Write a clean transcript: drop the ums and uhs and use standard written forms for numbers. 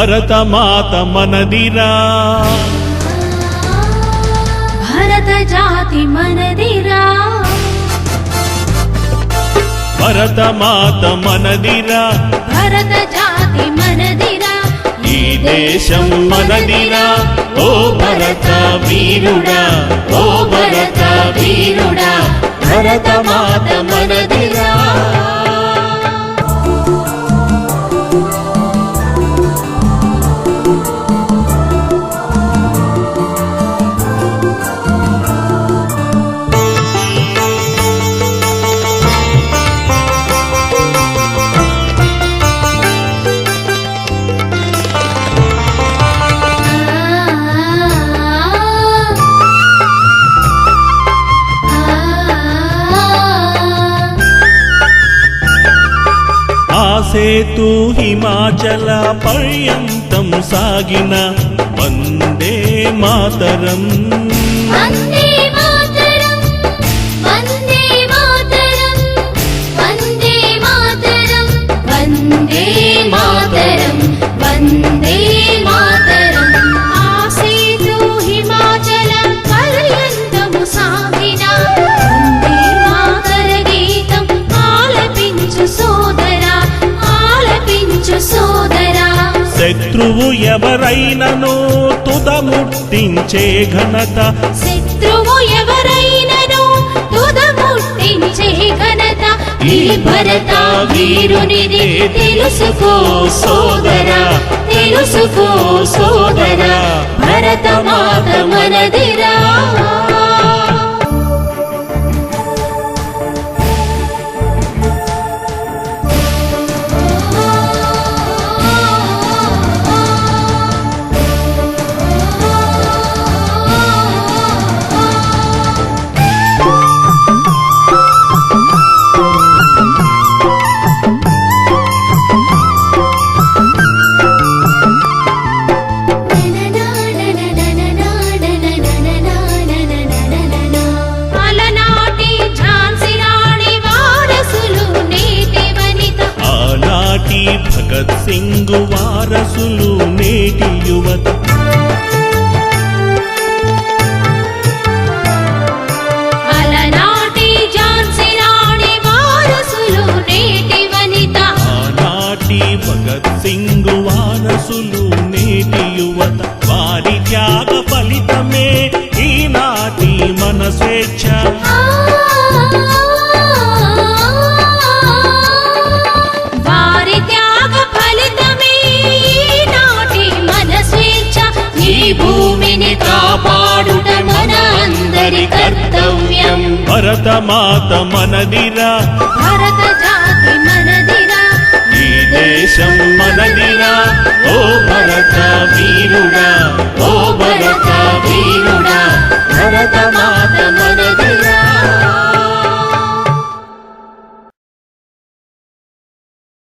భరతమాత మనదిరా భరత జాతి మనదిరా భరతమాత మనదిరా భరత జాతి మనదిరా ఈ దేశం మనదిరా ఓ భరత వీరుడా ఓ భరత వీరుడా భరతమాత మనదిరా సేతు హిమాచల పర్యంతం సాగిన వందే మాతరం వందే మాతరం వందే మాతరం వందే మాతరం వందే మాతరం వందే మాతరం ఆ సేతు హిమాచల పర్యంతము సాగిన వందే మాతర గీతం ఆలపించు సోదరా సోదరా శత్రువు ఎవరైనను తుదముట్టించే ఘనత శత్రువు ఎవరైనను తుదముట్టించే ఘనత ఈ భరత వీరునిది తెలుసుకో సోదరా తెలుసుకో సోదరా భరతమాత మనదిరా భగత్ సింగ్ వారసులు నేటి యువత అలనాటి ఝాన్సీ రాణి వారసులు నేటి వనిత ఆనాటి భగత్ సింగ్ వారసులు నేటి యువత వారి త్యాగ ఫలితమే ఈనాటి మన స్వేచ్ఛ భూమిని కాపాడుట మన అందరి కర్తవ్యం భరతమాత మనదిరా భరత జాతి మనదిరా ఈ దేశం మనదిరా ఓ భరత వీరుడా